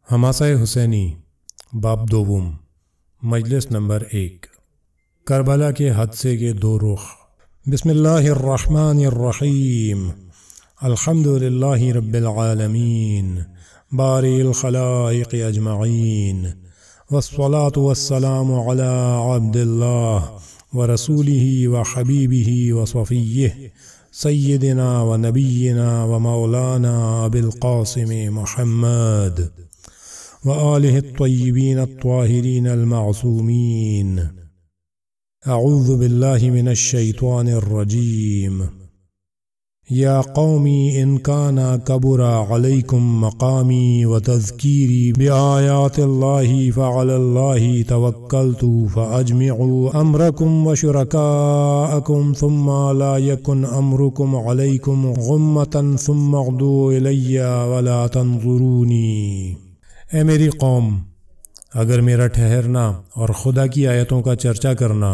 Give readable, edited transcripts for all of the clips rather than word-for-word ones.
حماسہ حسینی باب دوم مجلس نمبر 1 کربلا کے حادثے کے دو رخ۔ بسم اللہ الرحمن الرحیم، الحمد للہ رب العالمین باری الخلائق اجمعین، والصلاة والسلام علی عبد اللہ ورسولہ وحبیبہ وصفیہ سیدنا ونبینا ومولانا ابی القاسم محمد وآلہ الطیبین الطاہرین المعصومین۔ اعوذ باللہ من الشیطان الرجیم۔ یا قومی ان کان کبر علیکم مقامی وتذکیری بآیات اللہ فعلی اللہ توکلت فاجمعوا امرکم وشرکاءکم ثم لا یکن امرکم علیکم غمۃ ثم اغدوا الی ولا تنظرونی۔ اے میری قوم، اگر میرا ٹھہرنا اور خدا کی آیتوں کا چرچا کرنا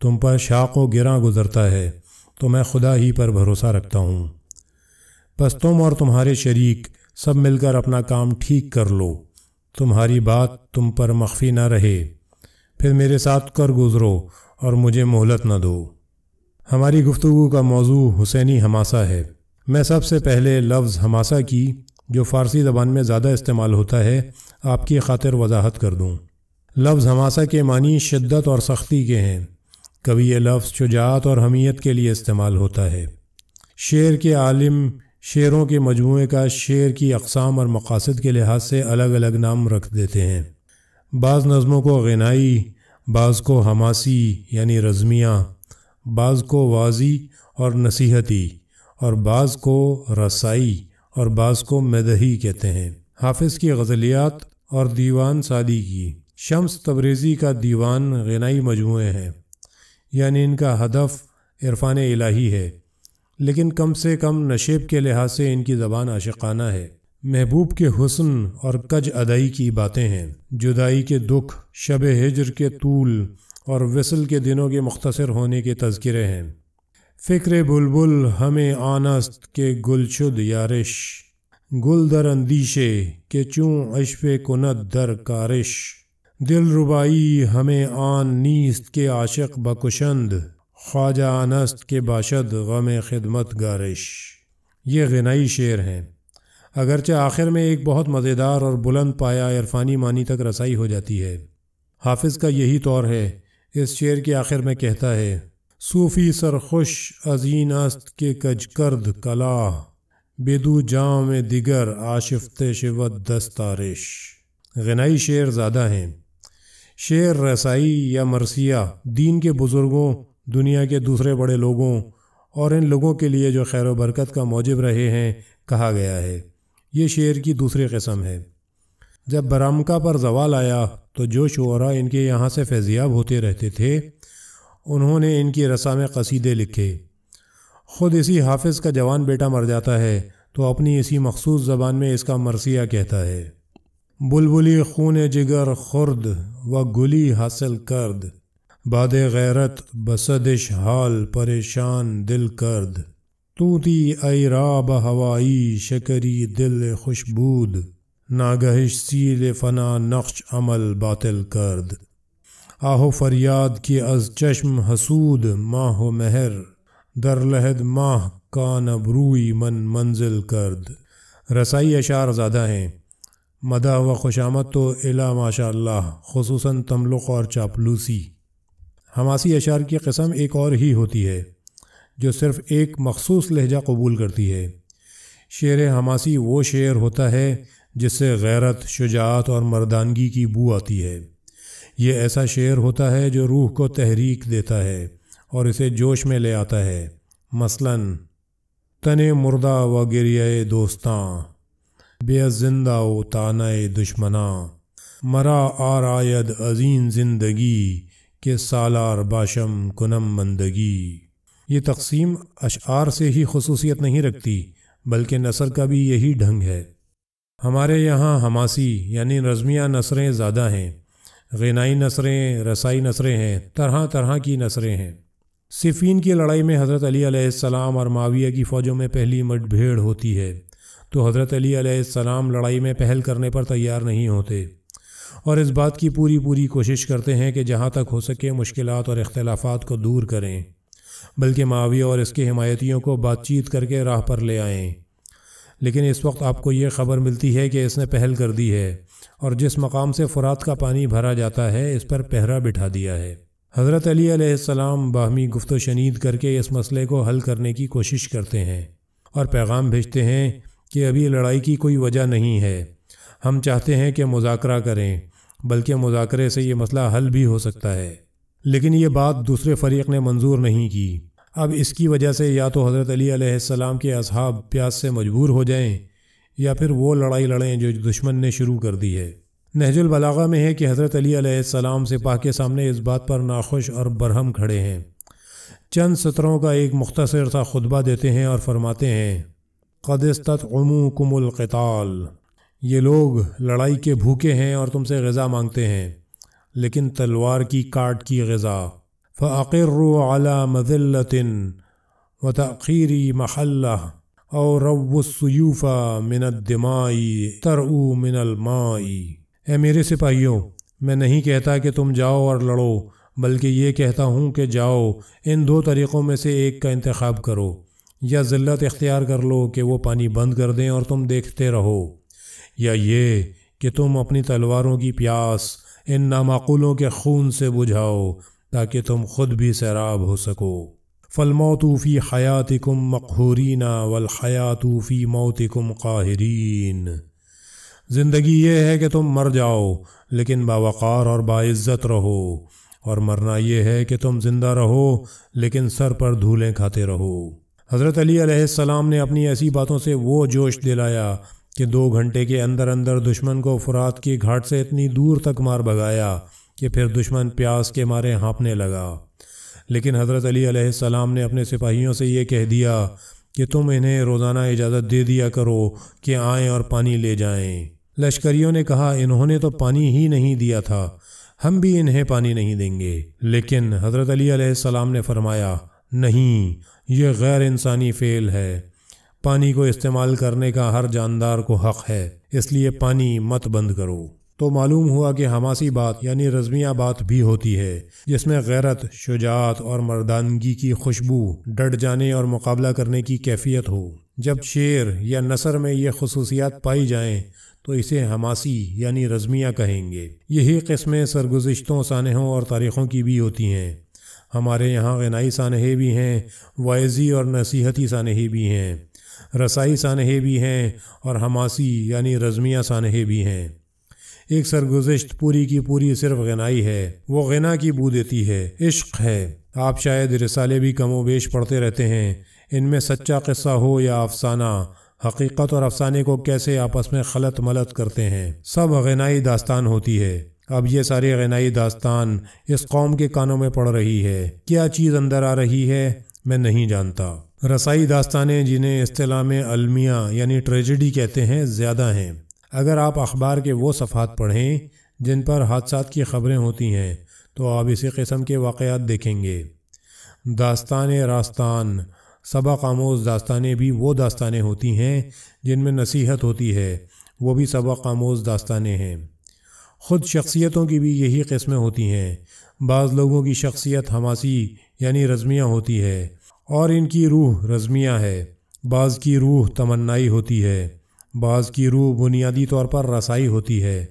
تم پر شاق و گراں گزرتا ہے تو میں خدا ہی پر بھروسہ رکھتا ہوں، پس تم اور تمہارے شریک سب مل کر اپنا کام ٹھیک کر لو، تمہاری بات تم پر مخفی نہ رہے، پھر میرے ساتھ کر گزرو اور مجھے مہلت نہ دو۔ ہماری گفتگو کا موضوع حسینی حماسہ ہے۔ میں سب سے پہلے لفظ حماسہ کی، جو فارسی زبان میں زیادہ استعمال ہوتا ہے، آپ کی خاطر وضاحت کر دوں۔ لفظ حماسہ کے معنی شدت اور سختی کے ہیں۔ کبھی یہ لفظ شجاعت اور حمیت کے لیے استعمال ہوتا ہے۔ شعر کے عالم شعروں کے مجموعے کا شعر کی اقسام اور مقاصد کے لحاظ سے الگ الگ نام رکھ دیتے ہیں۔ بعض نظموں کو غنائی، بعض کو حماسی یعنی رزمیہ، بعض کو واضی اور نصیحتی، اور بعض کو رسائی اور بعض کو مدحی کہتے ہیں۔ حافظ کی غزلیات اور دیوان سعدی کی، شمس تبریزی کا دیوان غنائی مجموعے ہیں، یعنی ان کا ہدف عرفان الہی ہے، لیکن کم سے کم نشیب کے لحاظ سے ان کی زبان عاشقانہ ہے۔ محبوب کے حسن اور کج ادائی کی باتیں ہیں، جدائی کے دکھ، شب ہجر کے طول اور وصل کے دنوں کے مختصر ہونے کے تذکرے ہیں۔ فکر بلبل ہمیں آنست کے گل شد یارش، گل در اندیشے کہ چوں عشوے کند در کارش، دل ربائی ہمیں آن نیست کے عاشق بکشند، خواجہ آنست کے باشد غم خدمت گارش۔ یہ غنائی شعر ہیں، اگرچہ آخر میں ایک بہت مزیدار اور بلند پایا عرفانی معنی تک رسائی ہو جاتی ہے۔ حافظ کا یہی طور ہے۔ اس شعر کے آخر میں کہتا ہے: صوفی سرخوش ازین است کے کج کرد کلاہ، بدو جام دیگر آشفت شود دستارش۔ غنائی شعر زیادہ ہیں۔ شعر رسائی یا مرثیہ دین کے بزرگوں، دنیا کے دوسرے بڑے لوگوں اور ان لوگوں کے لیے جو خیر و برکت کا موجب رہے ہیں کہا گیا ہے۔ یہ شعر کی دوسری قسم ہے۔ جب برامکا پر زوال آیا تو جو شعراء ان کے یہاں سے فیضیاب ہوتے رہتے تھے، انہوں نے ان کی رسا میں قصیدے لکھے۔ خود اسی حافظ کا جوان بیٹا مر جاتا ہے تو اپنی اسی مخصوص زبان میں اس کا مرثیہ کہتا ہے: بلبلی خون جگر خورد و گلی حاصل کرد، باد غیرت بصدش حال پریشان دل کرد، طوطی ای راب ہوائی شکری دل خوشبود، ناگہش سیل فنا نقش عمل باطل کرد، آہو فریاد کی از چشم حسود ماہ و مہر، در لحد ماہ کان ابروی من منزل کرد۔ رسائی اشعار زیادہ ہیں۔ مدح و خوشامد تو الا ماشاء اللہ، خصوصاً تملق اور چاپلوسی۔ حماسی اشعار کی قسم ایک اور ہی ہوتی ہے جو صرف ایک مخصوص لہجہ قبول کرتی ہے۔ شعر حماسی وہ شعر ہوتا ہے جس سے غیرت، شجاعت اور مردانگی کی بو آتی ہے۔ یہ ایسا شعر ہوتا ہے جو روح کو تحریک دیتا ہے اور اسے جوش میں لے آتا ہے۔ مثلاً: تن مردہ و گریہ دوستاں، بے زندہ و تانہ دشمناں، مرا آراید ازین زندگی کہ سالار باشم کنم مندگی۔ یہ تقسیم اشعار سے ہی خصوصیت نہیں رکھتی، بلکہ نثر کا بھی یہی ڈھنگ ہے۔ ہمارے یہاں حماسی یعنی نظمیہ نثریں زیادہ ہیں۔ غنائی نثریں، رسائی نثریں ہیں، طرح طرح کی نثریں ہیں۔ صفین کی لڑائی میں حضرت علی علیہ السلام اور معاویہ کی فوجوں میں پہلی مٹ بھیڑ ہوتی ہے تو حضرت علی علیہ السلام لڑائی میں پہل کرنے پر تیار نہیں ہوتے اور اس بات کی پوری کوشش کرتے ہیں کہ جہاں تک ہو سکے مشکلات اور اختلافات کو دور کریں، بلکہ معاویہ اور اس کے حمایتیوں کو بات چیت کر کے راہ پر لے آئیں۔ لیکن اس وقت آپ کو یہ خبر ملتی ہے کہ اس نے پہل کر دی ہے اور جس مقام سے فرات کا پانی بھرا جاتا ہے اس پر پہرا بٹھا دیا ہے۔ حضرت علی علیہ السلام باہمی گفت و شنید کر کے اس مسئلے کو حل کرنے کی کوشش کرتے ہیں اور پیغام بھیجتے ہیں کہ ابھی لڑائی کی کوئی وجہ نہیں ہے، ہم چاہتے ہیں کہ مذاکرہ کریں، بلکہ مذاکرے سے یہ مسئلہ حل بھی ہو سکتا ہے۔ لیکن یہ بات دوسرے فریق نے منظور نہیں کی۔ اب اس کی وجہ سے یا تو حضرت علی علیہ السلام کے اصحاب پیاس سے مجبور ہو جائیں یا پھر وہ لڑائی لڑیں جو دشمن نے شروع کر دی ہے۔ نہج البلاغہ میں ہے کہ حضرت علی علیہ السلام سپاہ کے سامنے اس بات پر ناخوش اور برہم کھڑے ہیں، چند سطروں کا ایک مختصر سا خطبہ دیتے ہیں اور فرماتے ہیں قد استطعموکم القتال، یہ لوگ لڑائی کے بھوکے ہیں اور تم سے غذا مانگتے ہیں، لیکن تلوار کی کاٹ کی غذا۔ فَأَقِرُّوا عَلَى مَذِلَّةٍ وَتَأْخِيرِ مَحَلَّةٍ أَوْ رَوُّوا السُّيُوفَ مِنَ الدِّمَاءِ تَرْعُوا مِنَ الْمَاءِ۔ اے میرے سپاہیوں، میں نہیں کہتا کہ تم جاؤ اور لڑو، بلکہ یہ کہتا ہوں کہ جاؤ، ان دو طریقوں میں سے ایک کا انتخاب کرو، یا ذلت اختیار کر لو کہ وہ پانی بند کر دیں اور تم دیکھتے رہو، یا یہ کہ تم اپنی تلواروں کی پیاس ان نامعقولوں کے خون سے بجھاؤ تاکہ تم خود بھی سیراب ہو سکو۔ فالموت فی حیاتکم مقہورین والحیات فی موتکم قاہرین۔ زندگی یہ ہے کہ تم مر جاؤ لیکن باوقار اور باعزت رہو، اور مرنا یہ ہے کہ تم زندہ رہو لیکن سر پر دھولیں کھاتے رہو۔ حضرت علی علیہ السلام نے اپنی ایسی باتوں سے وہ جوش دلایا کہ 2 گھنٹے کے اندر دشمن کو فرات کی گھاٹ سے اتنی دور تک مار بھگایا کہ پھر دشمن پیاس کے مارے ہانپنے لگا۔ لیکن حضرت علی علیہ السلام نے اپنے سپاہیوں سے یہ کہہ دیا کہ تم انہیں روزانہ اجازت دے دیا کرو کہ آئیں اور پانی لے جائیں۔ لشکریوں نے کہا انہوں نے تو پانی ہی نہیں دیا تھا، ہم بھی انہیں پانی نہیں دیں گے۔ لیکن حضرت علی علیہ السلام نے فرمایا نہیں، یہ غیر انسانی فعل ہے، پانی کو استعمال کرنے کا ہر جاندار کو حق ہے، اس لیے پانی مت بند کرو۔ تو معلوم ہوا کہ حماسی بات یعنی رزمیہ بات بھی ہوتی ہے، جس میں غیرت، شجاعت اور مردانگی کی خوشبو، ڈٹ جانے اور مقابلہ کرنے کی کیفیت ہو۔ جب شعر یا نثر میں یہ خصوصیات پائی جائیں تو اسے حماسی یعنی رزمیہ کہیں گے۔ یہی قسمیں سرگزشتوں، سانحوں اور تاریخوں کی بھی ہوتی ہیں۔ ہمارے یہاں غنائی سانحے بھی ہیں، وعظی اور نصیحتی سانحے بھی ہیں، رسائی سانحے بھی ہیں اور حماسی یعنی رزمیہ سانحے بھی ہیں۔ ایک سرگزشت پوری کی پوری صرف غنائی ہے، وہ غنا کی بو دیتی ہے، عشق ہے۔ آپ شاید رسالے بھی کم و بیش پڑھتے رہتے ہیں، ان میں سچا قصہ ہو یا افسانہ، حقیقت اور افسانے کو کیسے آپس میں خلط ملط کرتے ہیں، سب غنائی داستان ہوتی ہے۔ اب یہ ساری غنائی داستان اس قوم کے کانوں میں پڑ رہی ہے، کیا چیز اندر آ رہی ہے میں نہیں جانتا۔ رسائی داستانیں جنہیں اصطلاح میں المیہ یعنی ٹریجڈی کہتے ہیں زیادہ ہیں۔ اگر آپ اخبار کے وہ صفحات پڑھیں جن پر حادثات کی خبریں ہوتی ہیں تو آپ اسی قسم کے واقعات دیکھیں گے۔ داستان راستان، سبق آموز داستانیں بھی وہ داستانیں ہوتی ہیں جن میں نصیحت ہوتی ہے، وہ بھی سبق آموز داستانیں ہیں۔ خود شخصیتوں کی بھی یہی قسمیں ہوتی ہیں۔ بعض لوگوں کی شخصیت حماسی یعنی رزمیہ ہوتی ہے اور ان کی روح رزمیہ ہے، بعض کی روح تمنائی ہوتی ہے، بعض کی روح بنیادی طور پر رسائی ہوتی ہے،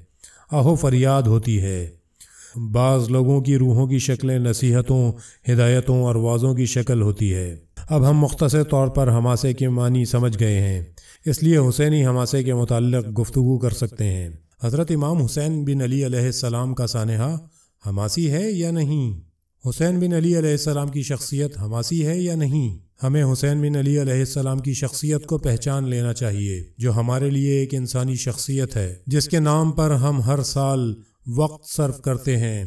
آہو فریاد ہوتی ہے۔ بعض لوگوں کی روحوں کی شکلیں نصیحتوں، ہدایتوں اور وعظوں کی شکل ہوتی ہے۔ اب ہم مختصر طور پر حماسے کے معنی سمجھ گئے ہیں، اس لیے حسینی حماسے کے متعلق گفتگو کر سکتے ہیں۔ حضرت امام حسین بن علی علیہ السلام کا سانحہ حماسی ہے یا نہیں؟ حسین بن علی علیہ السلام کی شخصیت حماسی ہے یا نہیں؟ ہمیں حسین بن علی علیہ السلام کی شخصیت کو پہچان لینا چاہیے، جو ہمارے لیے ایک انسانی شخصیت ہے، جس کے نام پر ہم ہر سال وقت صرف کرتے ہیں،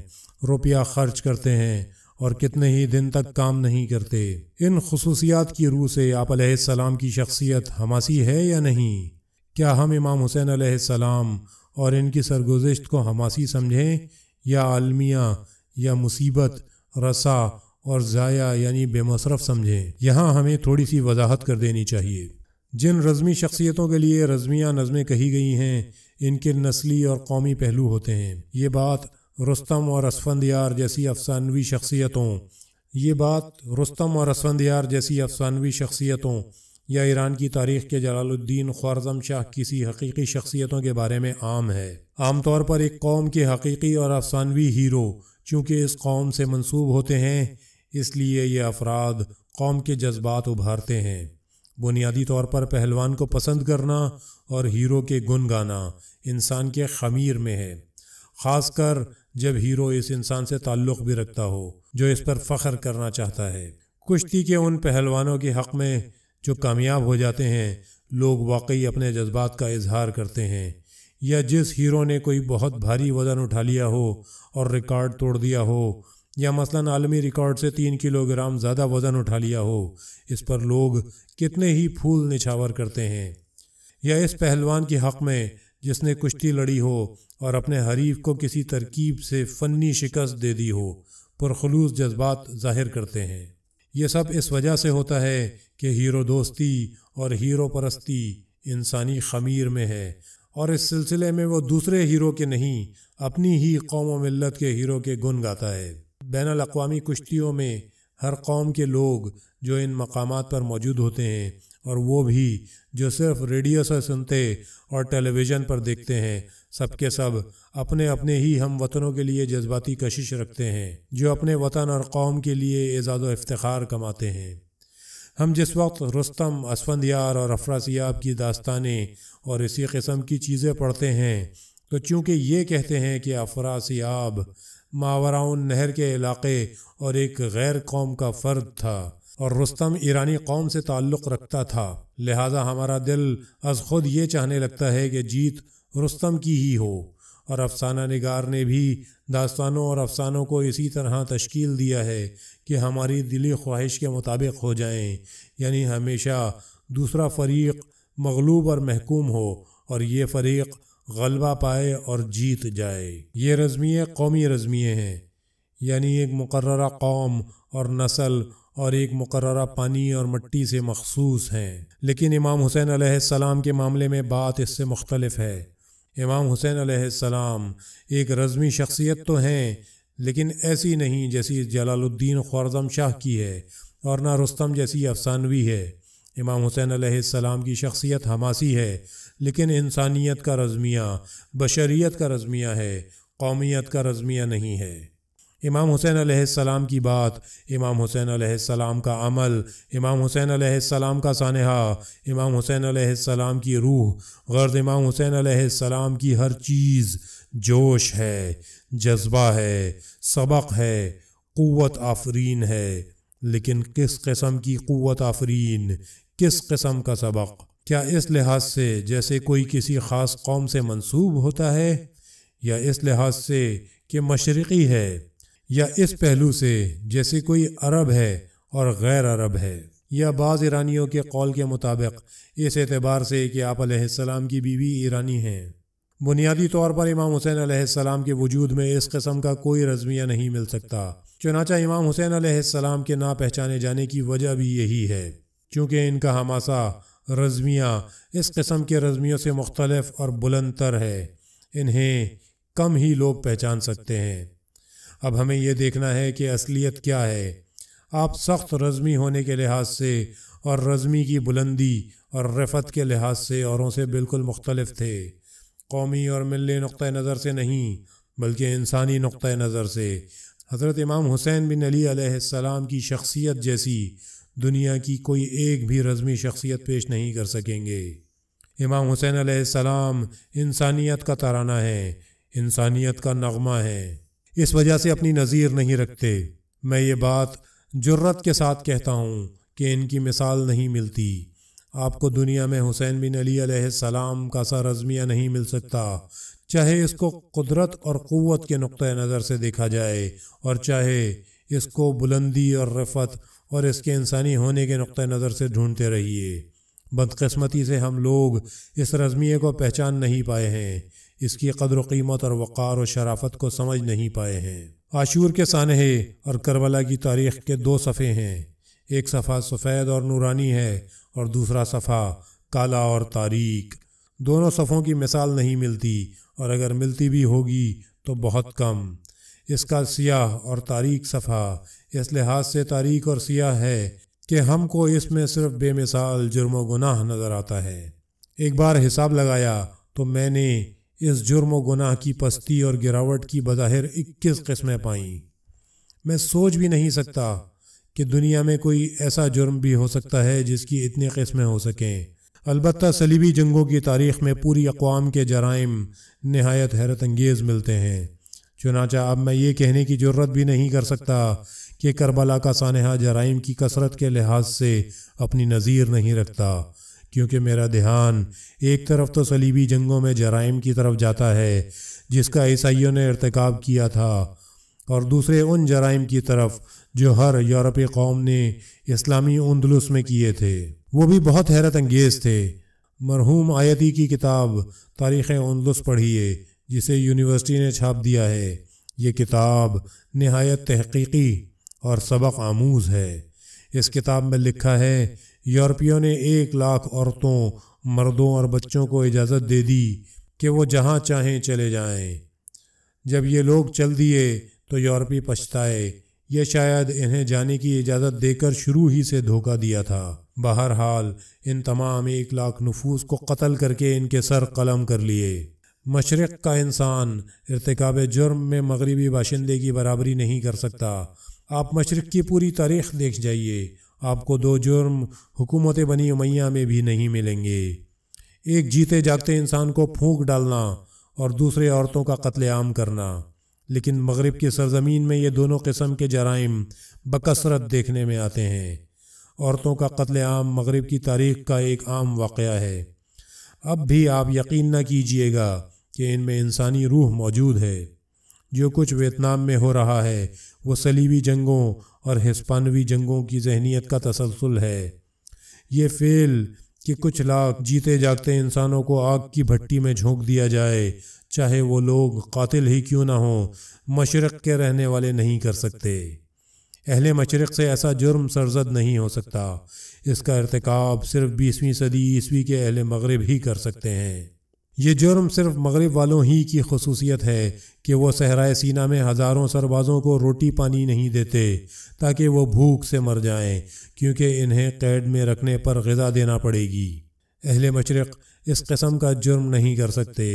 روپیہ خرچ کرتے ہیں اور کتنے ہی دن تک کام نہیں کرتے۔ ان خصوصیات کی روح سے آپ علیہ السلام کی شخصیت حماسی ہے یا نہیں؟ کیا ہم امام حسین علیہ السلام اور ان کی سرگزشت کو حماسی سمجھیں یا عالمیہ یا مصیبت، رسا اور ضائع یعنی بے مصرف سمجھیں؟ یہاں ہمیں تھوڑی سی وضاحت کر دینی چاہیے۔ جن رزمی شخصیتوں کے لیے رزمیہ نظمیں کہی گئی ہیں ان کے نسلی اور قومی پہلو ہوتے ہیں۔ یہ بات رستم اور اسفندیار جیسی افسانوی شخصیتوں یا ایران کی تاریخ کے جلال الدین خوارزم شاہ کسی حقیقی شخصیتوں کے بارے میں عام ہے۔ عام طور پر ایک قوم کے حقیقی اور افسانوی ہیرو چونکہ اس قوم سے منسوب ہوتے ہیں، اس لیے یہ افراد قوم کے جذبات ابھارتے ہیں۔ بنیادی طور پر پہلوان کو پسند کرنا اور ہیرو کے گن گانا انسان کے خمیر میں ہے، خاص کر جب ہیرو اس انسان سے تعلق بھی رکھتا ہو جو اس پر فخر کرنا چاہتا ہے۔ کشتی کے ان پہلوانوں کے حق میں جو کامیاب ہو جاتے ہیں، لوگ واقعی اپنے جذبات کا اظہار کرتے ہیں، یا جس ہیرو نے کوئی بہت بھاری وزن اٹھا لیا ہو اور ریکارڈ توڑ دیا ہو، یا مثلاً عالمی ریکارڈ سے 3 کلوگرام زیادہ وزن اٹھا لیا ہو، اس پر لوگ کتنے ہی پھول نچھاور کرتے ہیں۔ یا اس پہلوان کے حق میں جس نے کشتی لڑی ہو اور اپنے حریف کو کسی ترکیب سے فنی شکست دے دی ہو، پرخلوص جذبات ظاہر کرتے ہیں۔ یہ سب اس وجہ سے ہوتا ہے کہ ہیرو دوستی اور ہیرو پرستی انسانی خمیر میں ہے، اور اس سلسلے میں وہ دوسرے ہیرو کے نہیں، اپنی ہی قوم و ملت کے ہیرو کے گن گاتا ہے۔ بین الاقوامی کشتیوں میں ہر قوم کے لوگ جو ان مقامات پر موجود ہوتے ہیں، اور وہ بھی جو صرف ریڈیو سے سنتے اور ٹیلی ویژن پر دیکھتے ہیں، سب کے سب اپنے اپنے ہی ہم وطنوں کے لیے جذباتی کشش رکھتے ہیں، جو اپنے وطن اور قوم کے لیے اعزاز و افتخار کماتے ہیں۔ ہم جس وقت رستم، اسفندیار اور افراسیاب کی داستانیں اور اسی قسم کی چیزیں پڑھتے ہیں تو چونکہ یہ کہتے ہیں کہ افراسیاب ماوراء نہر کے علاقے اور ایک غیر قوم کا فرد تھا اور رستم ایرانی قوم سے تعلق رکھتا تھا، لہٰذا ہمارا دل از خود یہ چاہنے لگتا ہے کہ جیت رستم کی ہی ہو، اور افسانہ نگار نے بھی داستانوں اور افسانوں کو اسی طرح تشکیل دیا ہے کہ ہماری دلی خواہش کے مطابق ہو جائیں، یعنی ہمیشہ دوسرا فریق مغلوب اور محکوم ہو اور یہ فریق غلبہ پائے اور جیت جائے۔ یہ رزمیے قومی رزمیے ہیں، یعنی ایک مقررہ قوم اور نسل اور ایک مقررہ پانی اور مٹی سے مخصوص ہیں۔ لیکن امام حسین علیہ السلام کے معاملے میں بات اس سے مختلف ہے۔ امام حسین علیہ السلام ایک رزمی شخصیت تو ہیں، لیکن ایسی نہیں جیسی جلال الدین خوارزم شاہ کی ہے، اور نہ رستم جیسی افسانوی ہے۔ امام حسین علیہ السلام کی شخصیت حماسی ہے، لیکن انسانیت کا رزمیہ، بشریت کا رزمیہ ہے، قومیت کا رزمیہ نہیں ہے۔ امام حسین علیہ السلام کی بات، امام حسین علیہ السلام کا عمل، امام حسین علیہ السلام کا سانحہ، امام حسین علیہ السلام کی روح، غرض امام حسین علیہ السلام کی ہر چیز جوش ہے، جذبہ ہے، سبق ہے، قوت آفرین ہے۔ لیکن کس قسم کی قوت آفرین، کس قسم کا سبق؟ کیا اس لحاظ سے جیسے کوئی کسی خاص قوم سے منسوب ہوتا ہے، یا اس لحاظ سے کہ مشرقی ہے، یا اس پہلو سے جیسے کوئی عرب ہے اور غیر عرب ہے، یا بعض ایرانیوں کے قول کے مطابق اس اعتبار سے کہ آپ علیہ السلام کی بیوی ایرانی ہیں؟ بنیادی طور پر امام حسین علیہ السلام کے وجود میں اس قسم کا کوئی رزمیہ نہیں مل سکتا۔ چنانچہ امام حسین علیہ السلام کے نہ پہچانے جانے کی وجہ بھی یہی ہے، چونکہ ان کا حماسہ رزمیہ اس قسم کے رزمیوں سے مختلف اور بلند تر ہے، انہیں کم ہی لوگ پہچان سکتے ہیں۔ اب ہمیں یہ دیکھنا ہے کہ اصلیت کیا ہے۔ آپ سخت رزمی ہونے کے لحاظ سے اور رزمی کی بلندی اور رفعت کے لحاظ سے اوروں سے بالکل مختلف تھے، قومی اور ملی نقطہ نظر سے نہیں بلکہ انسانی نقطہ نظر سے۔ حضرت امام حسین بن علی علیہ السلام کی شخصیت جیسی دنیا کی کوئی ایک بھی رزمی شخصیت پیش نہیں کر سکیں گے۔ امام حسین علیہ السلام انسانیت کا ترانہ ہے، انسانیت کا نغمہ ہے، اس وجہ سے اپنی نظیر نہیں رکھتے۔ میں یہ بات جرت کے ساتھ کہتا ہوں کہ ان کی مثال نہیں ملتی۔ آپ کو دنیا میں حسین بن علی علیہ السلام کا سا رزمیہ نہیں مل سکتا، چاہے اس کو قدرت اور قوت کے نقطہ نظر سے دیکھا جائے اور چاہے اس کو بلندی اور رفعت اور اس کے انسانی ہونے کے نقطہ نظر سے ڈھونڈتے رہیے۔ بدقسمتی سے ہم لوگ اس رزمیے کو پہچان نہیں پائے ہیں، اس کی قدر و قیمت اور وقار و شرافت کو سمجھ نہیں پائے ہیں۔ عاشور کے سانحے اور کربلا کی تاریخ کے 2 صفحے ہیں، ایک صفحہ سفید اور نورانی ہے اور دوسرا صفحہ کالا اور تاریک۔ دونوں صفوں کی مثال نہیں ملتی، اور اگر ملتی بھی ہوگی تو بہت کم۔ اس کا سیاہ اور تاریک صفحہ اس لحاظ سے تاریک اور سیاہ ہے کہ ہم کو اس میں صرف بے مثال جرم و گناہ نظر آتا ہے۔ ایک بار حساب لگایا تو میں نے اس جرم و گناہ کی پستی اور گراوٹ کی بظاہر 21 قسمیں پائیں۔ میں سوچ بھی نہیں سکتا کہ دنیا میں کوئی ایسا جرم بھی ہو سکتا ہے جس کی اتنی قسمیں ہو سکیں۔ البتہ صلیبی جنگوں کی تاریخ میں پوری اقوام کے جرائم نہایت حیرت انگیز ملتے ہیں۔ چنانچہ اب میں یہ کہنے کی جرت بھی نہیں کر سکتا کہ کربلا کا سانحہ جرائم کی کثرت کے لحاظ سے اپنی نظیر نہیں رکھتا، کیونکہ میرا دھیان ایک طرف تو صلیبی جنگوں میں جرائم کی طرف جاتا ہے جس کا عیسائیوں نے ارتکاب کیا تھا، اور دوسرے ان جرائم کی طرف جو ہر یورپی قوم نے اسلامی اندلس میں کیے تھے۔ وہ بھی بہت حیرت انگیز تھے۔ مرحوم آیتی کی کتاب تاریخ اندلس پڑھیے، جسے یونیورسٹی نے چھاپ دیا ہے۔ یہ کتاب نہایت تحقیقی اور سبق آموز ہے۔ اس کتاب میں لکھا ہے یورپیوں نے 1,00,000 عورتوں، مردوں اور بچوں کو اجازت دے دی کہ وہ جہاں چاہیں چلے جائیں۔ جب یہ لوگ چل دیے تو یورپی پچھتائے، یہ شاید انہیں جانے کی اجازت دے کر شروع ہی سے دھوکہ دیا تھا۔ بہرحال ان تمام 1,00,000 نفوس کو قتل کر کے ان کے سر قلم کر لیے۔ مشرق کا انسان ارتکاب جرم میں مغربی باشندے کی برابری نہیں کر سکتا۔ آپ مشرق کی پوری تاریخ دیکھ جائیے، آپ کو 2 جرم حکومت بنی امیہ میں بھی نہیں ملیں گے۔ ایک جیتے جاگتے انسان کو پھونک ڈالنا اور دوسرے عورتوں کا قتل عام کرنا۔ لیکن مغرب کی سرزمین میں یہ دونوں قسم کے جرائم بکثرت دیکھنے میں آتے ہیں۔ عورتوں کا قتل عام مغرب کی تاریخ کا ایک عام واقعہ ہے۔ اب بھی آپ یقین نہ کیجیے گا کہ ان میں انسانی روح موجود ہے۔ جو کچھ ویتنام میں ہو رہا ہے وہ صلیبی جنگوں اور ہسپانوی جنگوں کی ذہنیت کا تسلسل ہے۔ یہ فعل کہ کچھ لاکھ جیتے جاگتے انسانوں کو آگ کی بھٹی میں جھونک دیا جائے، چاہے وہ لوگ قاتل ہی کیوں نہ ہوں، مشرق کے رہنے والے نہیں کر سکتے۔ اہل مشرق سے ایسا جرم سرزد نہیں ہو سکتا۔ اس کا ارتکاب صرف 20ویں صدی عیسوی کے اہل مغرب ہی کر سکتے ہیں۔ یہ جرم صرف مغرب والوں ہی کی خصوصیت ہے کہ وہ صحرائے سینا میں ہزاروں سربازوں کو روٹی پانی نہیں دیتے تاکہ وہ بھوک سے مر جائیں، کیونکہ انہیں قید میں رکھنے پر غذا دینا پڑے گی۔ اہل مشرق اس قسم کا جرم نہیں کر سکتے۔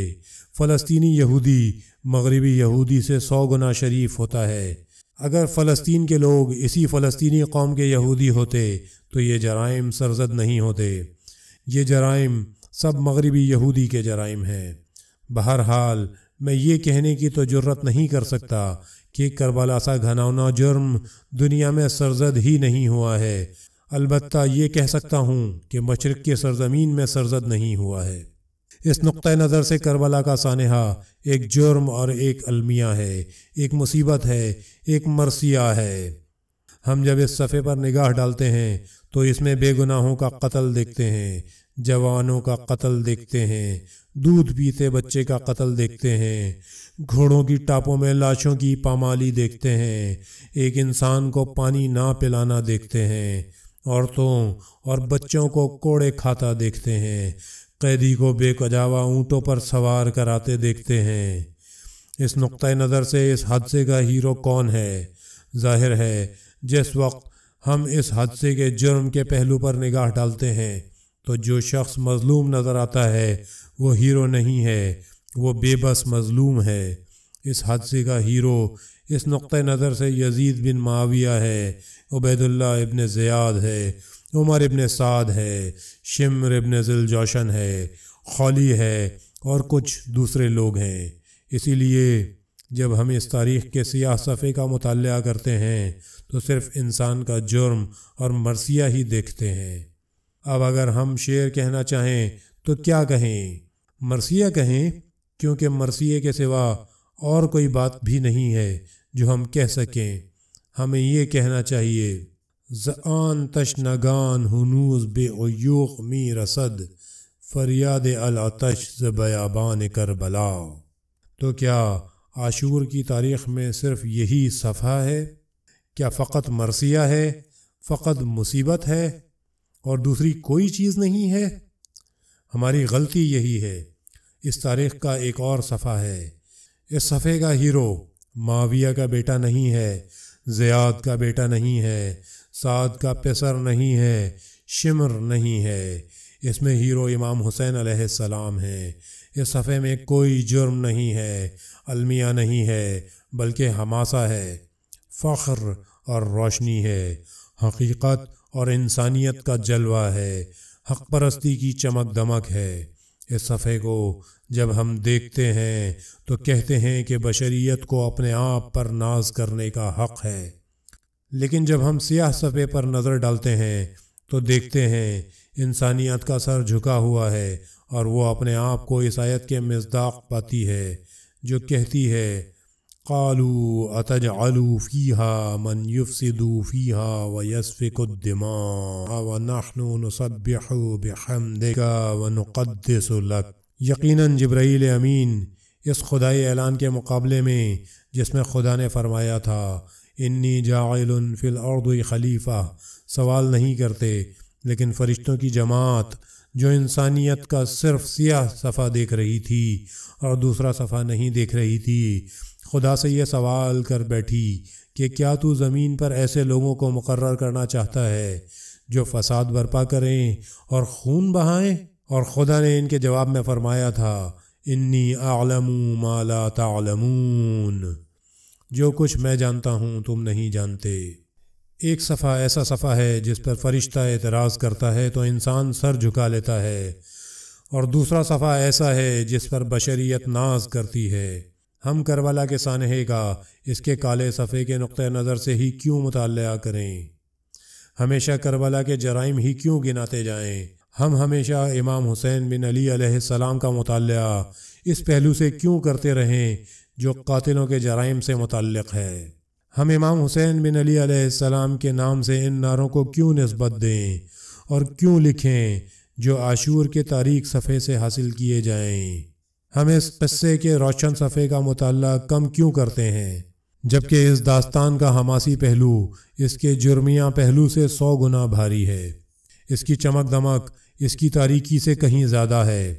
فلسطینی یہودی مغربی یہودی سے 100 گنا شریف ہوتا ہے۔ اگر فلسطین کے لوگ اسی فلسطینی قوم کے یہودی ہوتے تو یہ جرائم سرزد نہیں ہوتے۔ یہ جرائم سب مغربی یہودی کے جرائم ہیں۔ بہرحال میں یہ کہنے کی تو جرت نہیں کر سکتا کہ کربلا سا گھناؤنا جرم دنیا میں سرزد ہی نہیں ہوا ہے، البتہ یہ کہہ سکتا ہوں کہ مشرق کی سرزمین میں سرزد نہیں ہوا ہے۔ اس نقطہ نظر سے کربلا کا سانحہ ایک جرم اور ایک المیہ ہے، ایک مصیبت ہے، ایک مرثیہ ہے۔ ہم جب اس صفحے پر نگاہ ڈالتے ہیں تو اس میں بے گناہوں کا قتل دیکھتے ہیں، جوانوں کا قتل دیکھتے ہیں، دودھ پیتے بچے کا قتل دیکھتے ہیں، گھوڑوں کی ٹاپوں میں لاشوں کی پامالی دیکھتے ہیں، ایک انسان کو پانی نہ پلانا دیکھتے ہیں، عورتوں اور بچوں کو کوڑے کھاتا دیکھتے ہیں، قیدی کو بے کجاوا اونٹوں پر سوار کراتے دیکھتے ہیں۔ اس نقطہ نظر سے اس حادثے کا ہیرو کون ہے؟ ظاہر ہے جس وقت ہم اس حادثے کے جرم کے پہلو پر نگاہ ڈالتے ہیں تو جو شخص مظلوم نظر آتا ہے وہ ہیرو نہیں ہے، وہ بے بس مظلوم ہے۔ اس حادثے کا ہیرو اس نقطہ نظر سے یزید بن معاویہ ہے، عبید اللہ ابن زیاد ہے، عمر ابن سعد ہے، شمر ابن ذی الجوشن ہے، خولی ہے اور کچھ دوسرے لوگ ہیں۔ اسی لیے جب ہم اس تاریخ کے سیاہ صفحے کا مطالعہ کرتے ہیں تو صرف انسان کا جرم اور مرثیہ ہی دیکھتے ہیں۔ اب اگر ہم شعر کہنا چاہیں تو کیا کہیں؟ مرثیہ کہیں، کیونکہ مرثیے کے سوا اور کوئی بات بھی نہیں ہے جو ہم کہہ سکیں۔ ہمیں یہ کہنا چاہیے زآن تشنگان ہنوز بے عیوق می رسد، فریاد العطش ز بیابان کربلا۔ تو کیا عاشور کی تاریخ میں صرف یہی صفحہ ہے؟ کیا فقط مرثیہ ہے، فقط مصیبت ہے اور دوسری کوئی چیز نہیں ہے؟ ہماری غلطی یہی ہے۔ اس تاریخ کا ایک اور صفحہ ہے۔ اس صفحے کا ہیرو معاویہ کا بیٹا نہیں ہے، زیاد کا بیٹا نہیں ہے، سعد کا پسر نہیں ہے، شمر نہیں ہے۔ اس میں ہیرو امام حسین علیہ السلام ہیں۔ اس صفحے میں کوئی جرم نہیں ہے، المیہ نہیں ہے، بلکہ حماسہ ہے، فخر اور روشنی ہے، حقیقت اور انسانیت کا جلوہ ہے، حق پرستی کی چمک دمک ہے۔ اس صفحے کو جب ہم دیکھتے ہیں تو کہتے ہیں کہ بشریت کو اپنے آپ پر ناز کرنے کا حق ہے، لیکن جب ہم سیاہ صفحے پر نظر ڈالتے ہیں تو دیکھتے ہیں انسانیت کا سر جھکا ہوا ہے، اور وہ اپنے آپ کو اس آیت کے مصداق پاتی ہے جو کہتی ہے قالوا اتجعل فیہا من یفسد فیہا ویسفک الدماء ونحن نسبح بحمدک ونقدس لک۔ یقیناً جبرائیل امین اس خدائی اعلان کے مقابلے میں جس میں خدا نے فرمایا تھا انی جاعل فی الارض خلیفہ سوال نہیں کرتے، لیکن فرشتوں کی جماعت جو انسانیت کا صرف سیاہ صفحہ دیکھ رہی تھی اور دوسرا صفحہ نہیں دیکھ رہی تھی، خدا سے یہ سوال کر بیٹھی کہ کیا تو زمین پر ایسے لوگوں کو مقرر کرنا چاہتا ہے جو فساد برپا کریں اور خون بہائیں؟ اور خدا نے ان کے جواب میں فرمایا تھا انی اعلم ما لا تعلمون، جو کچھ میں جانتا ہوں تم نہیں جانتے۔ ایک صفحہ ایسا صفحہ ہے جس پر فرشتہ اعتراض کرتا ہے تو انسان سر جھکا لیتا ہے، اور دوسرا صفحہ ایسا ہے جس پر بشریت ناز کرتی ہے۔ ہم کربلا کے سانحے کا اس کے کالے صفحے کے نقطہ نظر سے ہی کیوں مطالعہ کریں؟ ہمیشہ کربلا کے جرائم ہی کیوں گناتے جائیں؟ ہم ہمیشہ امام حسین بن علی علیہ السلام کا مطالعہ اس پہلو سے کیوں کرتے رہیں جو قاتلوں کے جرائم سے متعلق ہے؟ ہم امام حسین بن علی علیہ السلام کے نام سے ان نعروں کو کیوں نسبت دیں اور کیوں لکھیں جو عاشور کے تاریک صفحے سے حاصل کیے جائیں؟ ہم اس قصے کے روشن صفحے کا مطالعہ کم کیوں کرتے ہیں، جبکہ اس داستان کا حماسی پہلو اس کے جرمیہ پہلو سے 100 گنا بھاری ہے، اس کی چمک دمک اس کی تاریکی سے کہیں زیادہ ہے۔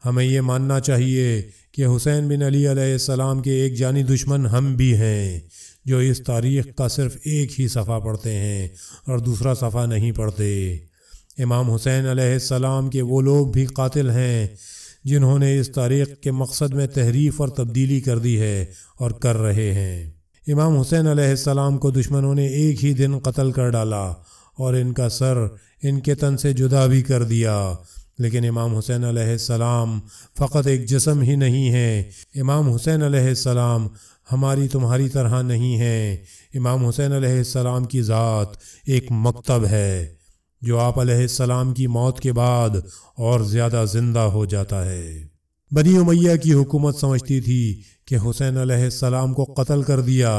ہمیں یہ ماننا چاہیے کہ حسین بن علی علیہ السلام کے ایک جانی دشمن ہم بھی ہیں جو اس تاریخ کا صرف ایک ہی صفحہ پڑھتے ہیں اور دوسرا صفحہ نہیں پڑھتے۔ امام حسین علیہ السلام کے وہ لوگ بھی قاتل ہیں جنہوں نے اس تاریخ کے مقصد میں تحریف اور تبدیلی کر دی ہے اور کر رہے ہیں۔ امام حسین علیہ السلام کو دشمنوں نے ایک ہی دن قتل کر ڈالا اور ان کا سر ان کے تن سے جدا بھی کر دیا، لیکن امام حسین علیہ السلام فقط ایک جسم ہی نہیں ہے۔ امام حسین علیہ السلام ہماری تمہاری طرح نہیں ہے۔ امام حسین علیہ السلام کی ذات ایک مکتب ہے جو آپ علیہ السلام کی موت کے بعد اور زیادہ زندہ ہو جاتا ہے۔ بنی امیہ کی حکومت سمجھتی تھی کہ حسین علیہ السلام کو قتل کر دیا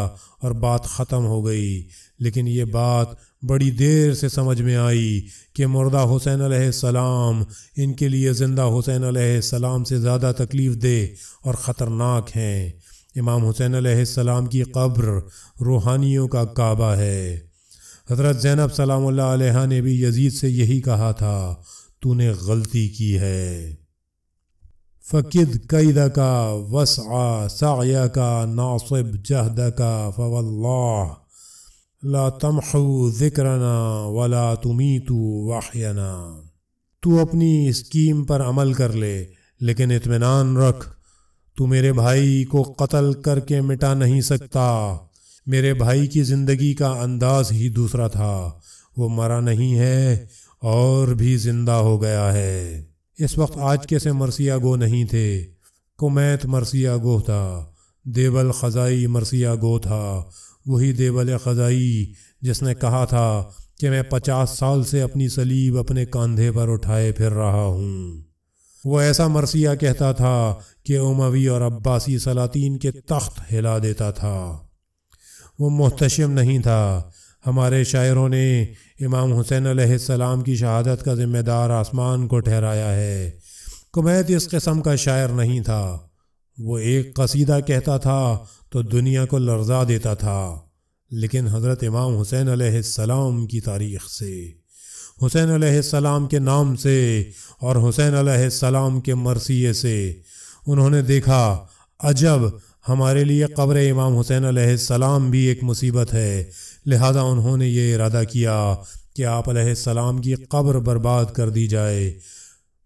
اور بات ختم ہو گئی، لیکن یہ بات بڑی دیر سے سمجھ میں آئی کہ مردہ حسین علیہ السلام ان کے لیے زندہ حسین علیہ السلام سے زیادہ تکلیف دہ اور خطرناک ہیں۔ امام حسین علیہ السلام کی قبر روحانیوں کا کعبہ ہے۔ حضرت زینب سلام اللہ علیہا نے بھی یزید سے یہی کہا تھا، تو نے غلطی کی ہے۔ فَقِدْ كَيْدَكَ وَاسْعَ سَعْيَكَ نَاصِبْ جَهْدَكَ فَوَاللَّهِ لَا تَمْحُوا ذِكْرَنَا وَلَا تُمِيتُوا وَحْيَنَا۔ تو اپنی اسکیم پر عمل کر لے، لیکن اطمینان رکھ، تو میرے بھائی کو قتل کر کے مٹا نہیں سکتا۔ میرے بھائی کی زندگی کا انداز ہی دوسرا تھا، وہ مرا نہیں ہے اور بھی زندہ ہو گیا ہے۔ اس وقت آج کے سے مرثیہ گو نہیں تھے، کمیت مرثیہ گو تھا، دیبل خزائی مرثیہ گو تھا، وہی دیبل خزائی جس نے کہا تھا کہ میں 50 سال سے اپنی صلیب اپنے کاندھے پر اٹھائے پھر رہا ہوں۔ وہ ایسا مرثیہ کہتا تھا کہ اموی اور عباسی سلاطین کے تخت ہلا دیتا تھا۔ وہ محتشم نہیں تھا۔ ہمارے شاعروں نے امام حسین علیہ السلام کی شہادت کا ذمہ دار آسمان کو ٹھہرایا ہے۔ کمیت اس قسم کا شاعر نہیں تھا، وہ ایک قصیدہ کہتا تھا تو دنیا کو لرزا دیتا تھا، لیکن حضرت امام حسین علیہ السلام کی تاریخ سے حسین علیہ السلام کے نام سے اور حسین علیہ السلام کے مرثیے سے۔ انہوں نے دیکھا عجب، ہمارے لیے قبر امام حسین علیہ السلام بھی ایک مصیبت ہے، لہذا انہوں نے یہ ارادہ کیا کہ آپ علیہ السلام کی قبر برباد کر دی جائے۔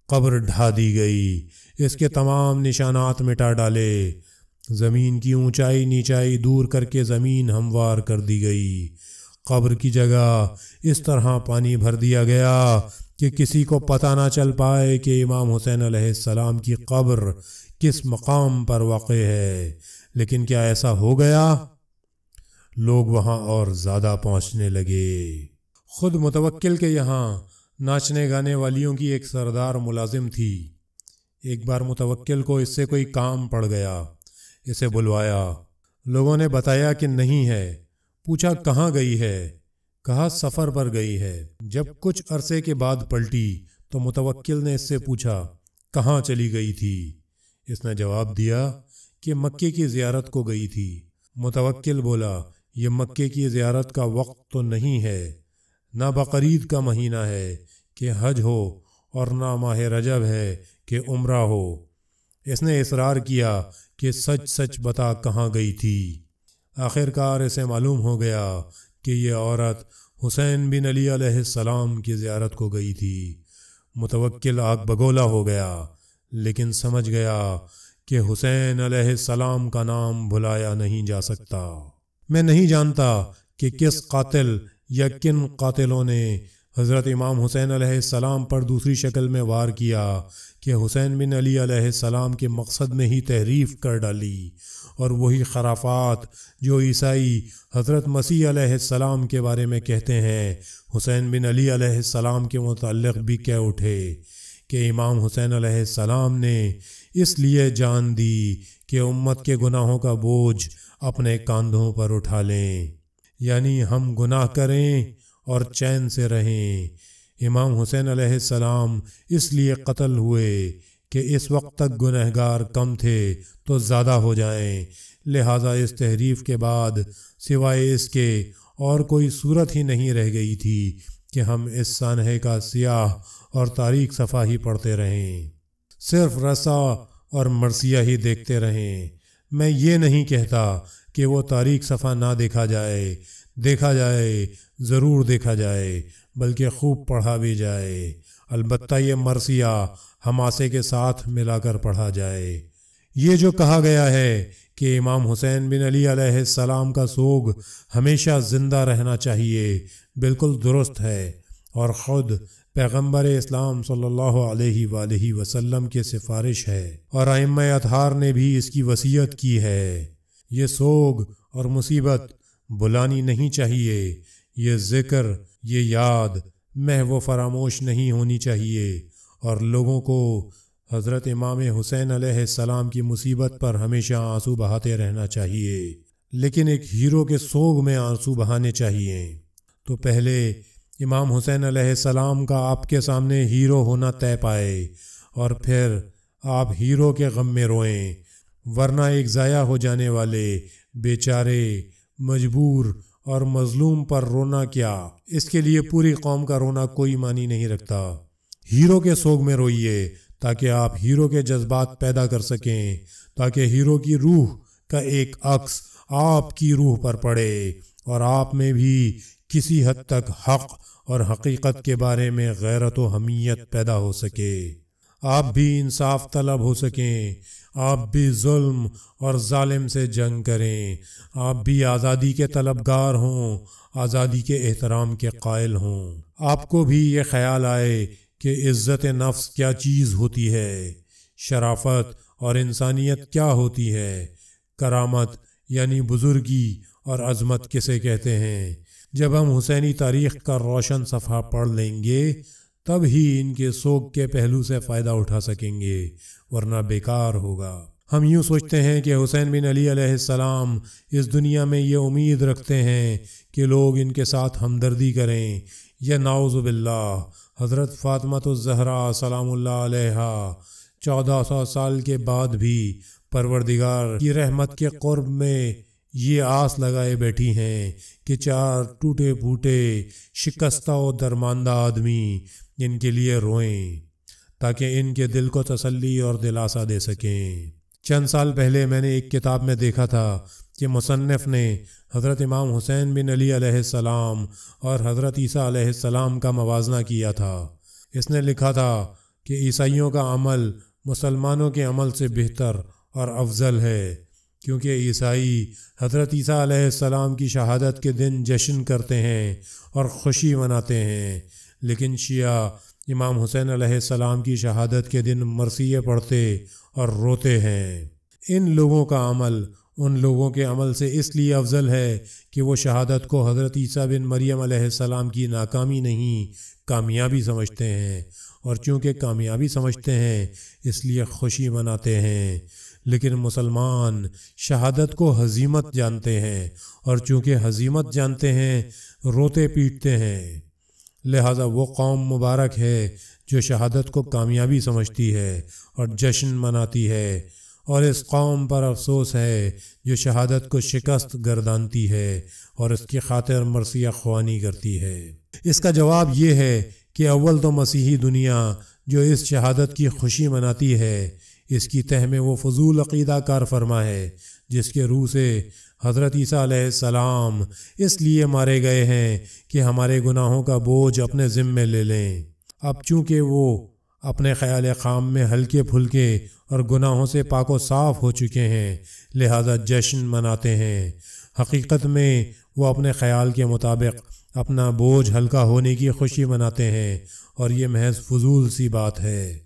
قبر ڈھا دی گئی، اس کے تمام نشانات مٹا ڈالے، زمین کی اونچائی نیچائی دور کر کے زمین ہموار کر دی گئی۔ قبر کی جگہ اس طرح پانی بھر دیا گیا کہ کسی کو پتہ نہ چل پائے کہ امام حسین علیہ السلام کی قبر کس مقام پر واقع ہے۔ لیکن کیا ایسا ہو گیا؟ لوگ وہاں اور زیادہ پہنچنے لگے۔ خود متوکل کے یہاں ناچنے گانے والیوں کی ایک سردار ملازم تھی۔ ایک بار متوکل کو اس سے کوئی کام پڑ گیا، اسے بلوایا۔ لوگوں نے بتایا کہ نہیں ہے۔ پوچھا کہاں گئی ہے؟ کہا سفر پر گئی ہے۔ جب کچھ عرصے کے بعد پلٹی تو متوکل نے اس سے پوچھا کہاں چلی گئی تھی؟ اس نے جواب دیا کہ مکے کی زیارت کو گئی تھی۔ متوکل بولا یہ مکے کی زیارت کا وقت تو نہیں ہے، نہ بقرعید کا مہینہ ہے کہ حج ہو اور نہ ماہ رجب ہے کہ عمرہ ہو۔ اس نے اصرار کیا کہ سچ سچ بتا کہاں گئی تھی۔ آخر کار اسے معلوم ہو گیا کہ یہ عورت حسین بن علی علیہ السلام کی زیارت کو گئی تھی۔ متوکل آگ بگولا ہو گیا، لیکن سمجھ گیا کہ حسین علیہ السلام کا نام بھلایا نہیں جا سکتا۔ میں نہیں جانتا کہ کس قاتل یا کن قاتلوں نے حضرت امام حسین علیہ السلام پر دوسری شکل میں وار کیا کہ حسین بن علی علیہ السلام کے مقصد میں ہی تحریف کر ڈالی، اور وہی خرافات جو عیسائی حضرت مسیح علیہ السلام کے بارے میں کہتے ہیں، حسین بن علی علیہ السلام کے متعلق بھی کہہ اٹھے کہ امام حسین علیہ السلام نے اس لیے جان دی کہ امت کے گناہوں کا بوجھ اپنے کاندھوں پر اٹھا لیں، یعنی ہم گناہ کریں اور چین سے رہیں۔ امام حسین علیہ السلام اس لیے قتل ہوئے کہ اس وقت تک گنہگار کم تھے تو زیادہ ہو جائیں، لہٰذا اس تحریف کے بعد سوائے اس کے اور کوئی صورت ہی نہیں رہ گئی تھی کہ ہم اس سانحے کا سیاہ اور تاریک صفحہ ہی پڑھتے رہیں، صرف رسا اور مرثیہ ہی دیکھتے رہیں۔ میں یہ نہیں کہتا کہ وہ تاریک صفحہ نہ دیکھا جائے، دیکھا جائے، ضرور دیکھا جائے، بلکہ خوب پڑھا بھی جائے، البتہ یہ مرثیہ حماسے کے ساتھ ملا کر پڑھا جائے۔ یہ جو کہا گیا ہے کہ امام حسین بن علی علیہ السلام کا سوگ ہمیشہ زندہ رہنا چاہیے، بالکل درست ہے، اور خود پیغمبر اسلام صلی اللہ علیہ وآلہ وسلم کی سفارش ہے، اور ائمہ اطہار نے بھی اس کی وصیت کی ہے۔ یہ سوگ اور مصیبت بلانی نہیں چاہیے، یہ ذکر، یہ یاد محو فراموش نہیں ہونی چاہیے، اور لوگوں کو حضرت امام حسین علیہ السلام کی مصیبت پر ہمیشہ آنسو بہاتے رہنا چاہیے، لیکن ایک ہیرو کے سوگ میں آنسو بہانے چاہیے۔ تو پہلے امام حسین علیہ السلام کا آپ کے سامنے ہیرو ہونا طے پائے، اور پھر آپ ہیرو کے غم میں روئیں، ورنہ ایک ضائع ہو جانے والے بیچارے مجبور اور مظلوم پر رونا کیا، اس کے لیے پوری قوم کا رونا کوئی معنی نہیں رکھتا۔ ہیرو کے سوگ میں روئیے تاکہ آپ ہیرو کے جذبات پیدا کر سکیں، تاکہ ہیرو کی روح کا ایک عکس آپ کی روح پر پڑے، اور آپ میں بھی کسی حد تک حق اور حقیقت کے بارے میں غیرت و حمیت پیدا ہو سکے، آپ بھی انصاف طلب ہو سکیں، آپ بھی ظلم اور ظالم سے جنگ کریں، آپ بھی آزادی کے طلبگار ہوں، آزادی کے احترام کے قائل ہوں، آپ کو بھی یہ خیال آئے کہ عزت نفس کیا چیز ہوتی ہے، شرافت اور انسانیت کیا ہوتی ہے، کرامت یعنی بزرگی اور عظمت کسے کہتے ہیں۔ جب ہم حسینی تاریخ کا روشن صفحہ پڑھ لیں گے تب ہی ان کے سوگ کے پہلو سے فائدہ اٹھا سکیں گے، ورنہ بیکار ہوگا۔ ہم یوں سوچتے ہیں کہ حسین بن علی علیہ السلام اس دنیا میں یہ امید رکھتے ہیں کہ لوگ ان کے ساتھ ہمدردی کریں، یا نعوذ باللہ حضرت فاطمہ الزہرا سلام اللہ علیہا 1400 سال کے بعد بھی پروردگار کی رحمت کے قرب میں یہ آس لگائے بیٹھی ہیں کہ 4 ٹوٹے پھوٹے شکستہ و درماندہ آدمی ان کے لیے روئیں تاکہ ان کے دل کو تسلی اور دلاسا دے سکیں۔ چند سال پہلے میں نے ایک کتاب میں دیکھا تھا کہ مصنف نے حضرت امام حسین بن علی علیہ السلام اور حضرت عیسیٰ علیہ السلام کا موازنہ کیا تھا۔ اس نے لکھا تھا کہ عیسائیوں کا عمل مسلمانوں کے عمل سے بہتر اور افضل ہے، کیونکہ عیسائی حضرت عیسیٰ علیہ السلام کی شہادت کے دن جشن کرتے ہیں اور خوشی مناتے ہیں، لیکن شیعہ امام حسین علیہ السلام کی شہادت کے دن مرثیے پڑھتے اور روتے ہیں۔ ان لوگوں کا عمل ان لوگوں کے عمل سے اس لیے افضل ہے کہ وہ شہادت کو حضرت عیسیٰ بن مریم علیہ السلام کی ناکامی نہیں، کامیابی سمجھتے ہیں، اور چونکہ کامیابی سمجھتے ہیں اس لیے خوشی مناتے ہیں۔ لیکن مسلمان شہادت کو ہزیمت جانتے ہیں، اور چونکہ ہزیمت جانتے ہیں روتے پیٹتے ہیں۔ لہذا وہ قوم مبارک ہے جو شہادت کو کامیابی سمجھتی ہے اور جشن مناتی ہے، اور اس قوم پر افسوس ہے جو شہادت کو شکست گردانتی ہے اور اس کی خاطر مرثیہ خوانی کرتی ہے۔ اس کا جواب یہ ہے کہ اول تو مسیحی دنیا جو اس شہادت کی خوشی مناتی ہے، اس کی تہ میں وہ فضول عقیدہ کار فرما ہے جس کے روح سے حضرت عیسیٰ علیہ السلام اس لیے مارے گئے ہیں کہ ہمارے گناہوں کا بوجھ اپنے ذمے لے لیں۔ اب چونکہ وہ اپنے خیال خام میں ہلکے پھلکے اور گناہوں سے پاک و صاف ہو چکے ہیں، لہذا جشن مناتے ہیں۔ حقیقت میں وہ اپنے خیال کے مطابق اپنا بوجھ ہلکا ہونے کی خوشی مناتے ہیں، اور یہ محض فضول سی بات ہے۔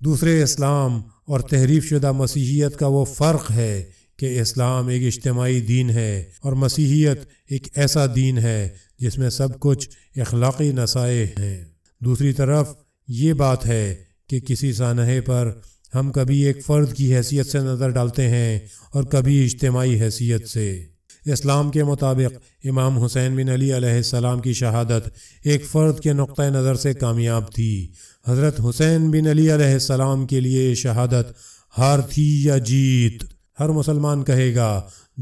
دوسرے اسلام اور تحریف شدہ مسیحیت کا وہ فرق ہے کہ اسلام ایک اجتماعی دین ہے اور مسیحیت ایک ایسا دین ہے جس میں سب کچھ اخلاقی نصائح ہیں۔ دوسری طرف یہ بات ہے کہ کسی سانحے پر ہم کبھی ایک فرد کی حیثیت سے نظر ڈالتے ہیں اور کبھی اجتماعی حیثیت سے۔ اسلام کے مطابق امام حسین بن علی علیہ السلام کی شہادت ایک فرد کے نقطۂ نظر سے کامیاب تھی۔ حضرت حسین بن علی علیہ السلام کے لیے شہادت ہار تھی یا جیت؟ ہر مسلمان کہے گا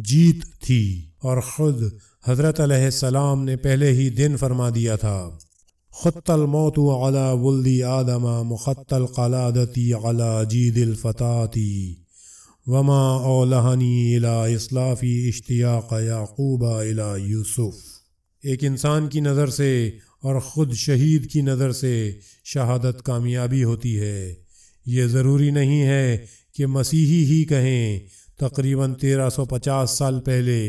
جیت تھی، اور خود حضرت علیہ السلام نے پہلے ہی دن فرما دیا تھا، خط الموت علی ولد آدم مخط القلادتی علی جید الفتاتی وما اولہنی الی اصلافی اشتیاق یعقوب الی یوسف۔ ایک انسان کی نظر سے اور خود شہید کی نظر سے شہادت کامیابی ہوتی ہے۔ یہ ضروری نہیں ہے کہ مسیحی ہی کہیں، تقریباً 1350 سال پہلے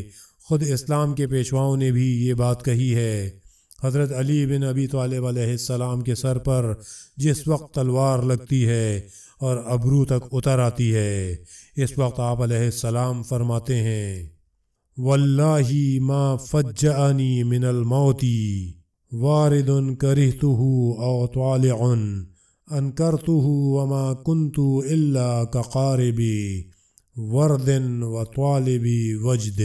خود اسلام کے پیشواؤں نے بھی یہ بات کہی ہے۔ حضرت علی بن ابی طالب علیہ السلام کے سر پر جس وقت تلوار لگتی ہے اور ابرو تک اتر آتی ہے، اس وقت آپ علیہ السلام فرماتے ہیں، واللہ ما فجعنی من الموت وارد کرہتہ او طالع انکرتہ وما کنت الا کقارب ورد و طالب وجد۔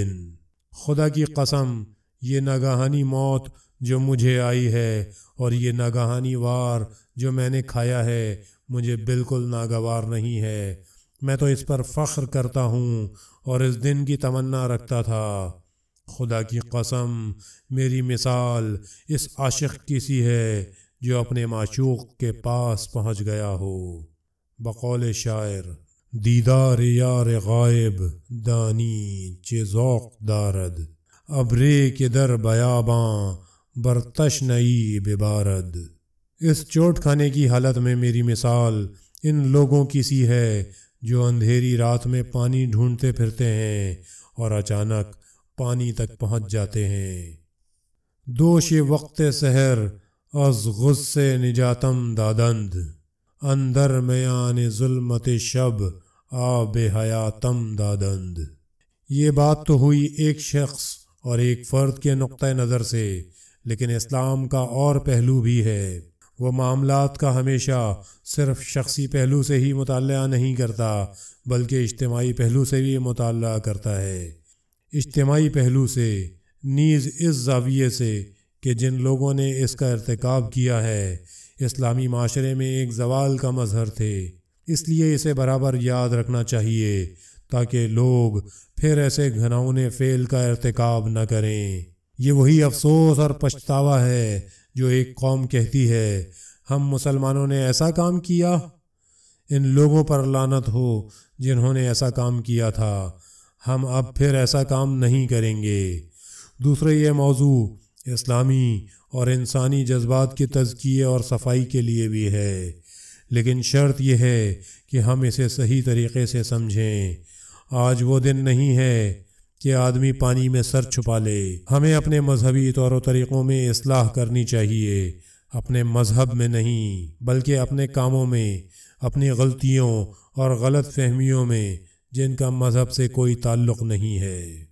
خدا کی قسم، یہ ناگہانی موت جو مجھے آئی ہے اور یہ ناگہانی وار جو میں نے کھایا ہے مجھے بالکل ناگوار نہیں ہے۔ میں تو اس پر فخر کرتا ہوں اور اس دن کی تمنا رکھتا تھا۔ خدا کی قسم، میری مثال اس عاشق کی سی ہے جو اپنے معشوق کے پاس پہنچ گیا ہو۔ بقول شاعر، دیدار یار غائب دانی چه ذوق دارد، ابرے کے در بیاباں برتش نئی ببارد۔ اس چوٹ کھانے کی حالت میں میری مثال ان لوگوں کی سی ہے جو اندھیری رات میں پانی ڈھونڈتے پھرتے ہیں اور اچانک پانی تک پہنچ جاتے ہیں۔ دوش وقت سحر از غصے نجاتم دادند، اندر میان ظلمت شب آب حیاتم دادند۔ یہ بات تو ہوئی ایک شخص اور ایک فرد کے نقطۂ نظر سے، لیکن اسلام کا اور پہلو بھی ہے۔ وہ معاملات کا ہمیشہ صرف شخصی پہلو سے ہی مطالعہ نہیں کرتا، بلکہ اجتماعی پہلو سے بھی مطالعہ کرتا ہے۔ اجتماعی پہلو سے نیز اس زاویے سے کہ جن لوگوں نے اس کا ارتکاب کیا ہے اسلامی معاشرے میں ایک زوال کا مظہر تھے، اس لیے اسے برابر یاد رکھنا چاہیے تاکہ لوگ پھر ایسے گھناؤنے فعل کا ارتکاب نہ کریں۔ یہ وہی افسوس اور پچھتاوا ہے جو ایک قوم کہتی ہے ہم مسلمانوں نے ایسا کام کیا، ان لوگوں پر لعنت ہو جنہوں نے ایسا کام کیا تھا، ہم اب پھر ایسا کام نہیں کریں گے۔ دوسرے یہ موضوع اسلامی اور انسانی جذبات کے تزکیے اور صفائی کے لیے بھی ہے، لیکن شرط یہ ہے کہ ہم اسے صحیح طریقے سے سمجھیں۔ آج وہ دن نہیں ہے کہ آدمی پانی میں سر چھپا لے۔ ہمیں اپنے مذہبی طور و طریقوں میں اصلاح کرنی چاہیے، اپنے مذہب میں نہیں بلکہ اپنے کاموں میں، اپنی غلطیوں اور غلط فہمیوں میں جن کا مذہب سے کوئی تعلق نہیں ہے۔